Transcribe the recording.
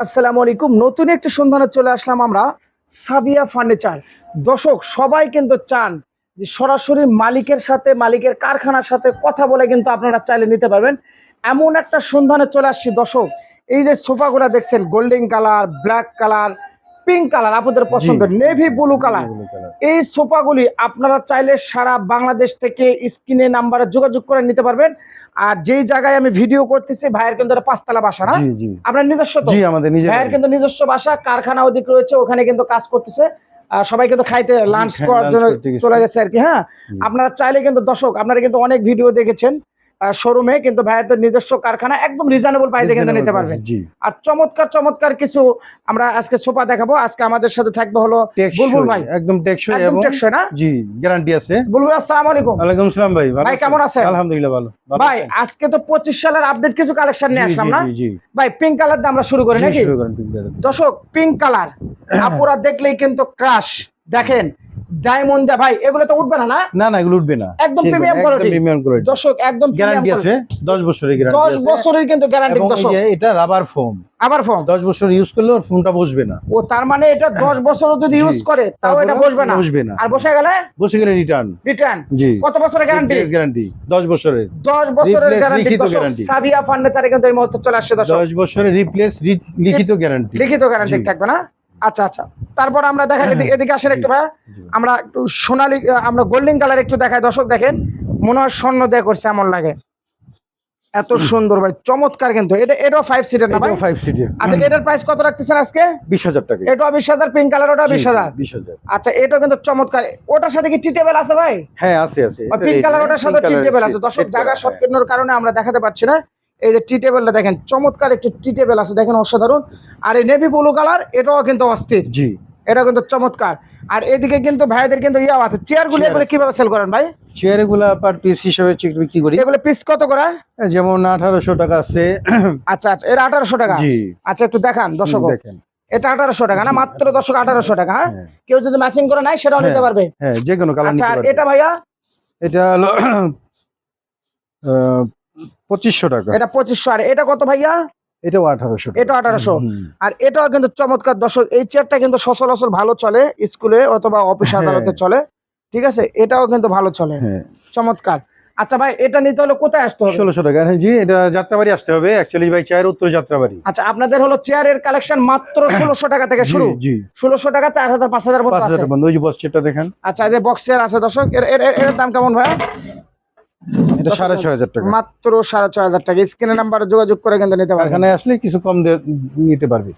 আসসালামু আলাইকুম। নতুন একটি সন্ধানে চলে আসলাম আমরা সাবিয়া ফার্নিচার। দর্শক সবাই কিন্তু চান যে সরাসরি মালিকের সাথে, মালিকের কারখানার সাথে কথা বলে কিন্তু আপনারা চাইলে নিতে পারবেন। এমন একটা সন্ধানে চলে আসছি দর্শক। এই যে সোফাগুলো দেখছেন, golden colour, black colour, pink colour, আপনাদের পছন্দের নেভি ব্লু কালার, এই সোফাগুলি আপনারা চাইলে সারা বাংলাদেশ থেকে স্ক্রিনে নাম্বারে যোগাযোগ করে নিতে পারবেন। আর যেই জায়গায় আমি ভিডিও করতেছি, ভাইয়ের কিন্তু পাঁচতলা বাসা না, আপনার নিজস্ব? জি, আমাদের নিজস্ব। ভাইয়ের কিন্তু নিজস্ব বাসা, কারখানা ওদিক রয়েছে, ওখানে কিন্তু কাজ করতেছে। সবাই কিন্তু খাইতে লাঞ্চ করার জন্য চলে গেছে আর কি। হ্যাঁ, আপনারা চাইলে কিন্তু দর্শক, আপনারা কিন্তু অনেক ভিডিও দেখেছেন শোরুমে, কিন্তু ভাইয়াদের নিজস্ব কারখানা, একদম রিজনেবল প্রাইসে কিন্তু নিতে পারবেন। আর চমৎকার চমৎকার কিছু আমরা আজকে সোফা দেখাবো। আজকে আমাদের সাথে থাকবে হলো বুলবুল ভাই, একদম টেকসই এবং টেকসই না, জি গ্যারান্টি আছে। বুলবুল আসসালামু আলাইকুম। ওয়ালাইকুম আসসালাম ভাই, ভাই কেমন আছেন? আলহামদুলিল্লাহ ভালো। ভাই আজকে তো 25 সালের আপডেট কিছু কালেকশন নিয়ে আসলাম না ভাই? পিঙ্ক কালার দিয়ে আমরা শুরু করি নাকি? দর্শক পিঙ্ক কালার আপুরা দেখলেই কিন্তু ক্রাশ। দেখেন ডায়মন্ড দা ভাই, এগুলো তো উঠবে না? না না, এগুলো উঠবে না, একদম প্রিমিয়াম কোয়ালিটি। দর্শক একদম গ্যারান্টি আছে, 10 বছরের গ্যারান্টি, 10 বছরের কিন্তু গ্যারান্টি। দর্শক এটা রাবার ফোম, আবার ফোম 10 বছর ইউজ করলে ওর ফোমটা বসবে না। ও তার মানে এটা 10 বছরও যদি ইউজ করে তাও এটা বসবে না, বসবে না। আর বসে গেলে রিটার্ন। রিটার্ন কত বছরের গ্যারান্টি? গ্যারান্টি 10 বছরের, 10 বছরের গ্যারান্টি। দর্শক সাবিয়া ফার্নিচারে কিন্তু এই মুহূর্তে চলে আসছে দর্শক, 10 বছরের রিপ্লেস লিখিত গ্যারান্টি, লিখিত গ্যারান্টি থাকবে না? আচ্ছা আচ্ছা, তারপর আমরা দেখাই, এদিকে আসেন একটু ভাই, আমরা একটু সোনালী, আমরা গোল্ডেন কালার একটু দেখাই। দর্শক দেখেন, মনে হয় স্বর্ণ দিয়ে করছে এমন লাগে, এত সুন্দর ভাই, চমৎকার। কিন্তু এটাও 5 সিটের না ভাই? 5 সিটের। আচ্ছা, এটার প্রাইস কত রাখতেছেন আজকে? 20,000 টাকা। এটাও 20,000, পিঙ্ক কালার ওটা 20,000। আচ্ছা, এটাও কিন্তু চমৎকার। ওটার সাথে কি টি টেবিল আছে ভাই? হ্যাঁ আছে আছে, পিঙ্ক কালার ওটার সাথে টি টেবিল আছে। দর্শক জায়গা শর্টকাটের কারণে আমরা দেখাতে পাচ্ছি না। এই যে টি টেবিলটা দেখেন, চমৎকার একটি টি টেবিল আছে, দেখেন অসাধারণ। আর এই নেভি ব্লু কালার, এটাও কিন্তু অস্থির। জি, এটা কিন্তু চমৎকার। আর এদিকে কিন্তু ভাইদের কিন্তু ইয়াও আছে, চেয়ারগুলো। এগুলো কিভাবে সেল করেন ভাই? চেয়ারগুলো পার পিস হিসেবে বিক্রি করি। এগুলো পিস কত করে? যেমন 1800 টাকা আছে। আচ্ছা আচ্ছা, এটা 1800 টাকা। জি। আচ্ছা, একটু দেখান দর্শক, দেখেন এটা 1800 টাকা না, মাত্র দর্শক 1800 টাকা। হ্যাঁ, কেউ যদি ম্যাচিং করে নাই সেটাও নিতে পারবে। হ্যাঁ, যে কোনো কালার নিতে পারবে। আচ্ছা, এটা ভাইয়া এটা হলো 2500 টাকা। এটা 2500। আর এটা কত ভাইয়া? এটাও 1800। এটা 1800। আর এটাও কিন্তু চমৎকার দর্শক। এই চেয়ারটা কিন্তু সচরাচর ভালো চলে, স্কুলে অথবা অফিস আদালতে চলে, ঠিক আছে? এটাও কিন্তু ভালো চলে, চমৎকার। আচ্ছা ভাই, এটা নিতে হলে কোথায় আসতে হবে? 1600 টাকা। জি, এটা যাত্রাবাড়ি আসতে হবে। অ্যাকচুয়ালি ভাই চেয়ার উত্তর যাত্রাবাড়ি। আচ্ছা, আপনাদের হলো চেয়ারের কালেকশন মাত্র 1600 টাকা থেকে শুরু। জি, 1600 টাকা, 4000 5000 মতো আছে। ওই যে বক্স চেয়ারটা দেখেন। আচ্ছা, এই যে বক্স চেয়ার আছে দর্শক, এর দাম কেমন ভাই? এটা 6500 টাকা, মাত্র 6500 টাকা। স্ক্রিনে নাম্বারে যোগাযোগ করে কিন্তু নিতে পারবেন। এখানে আসলে কিছু কম নিতে পারবে।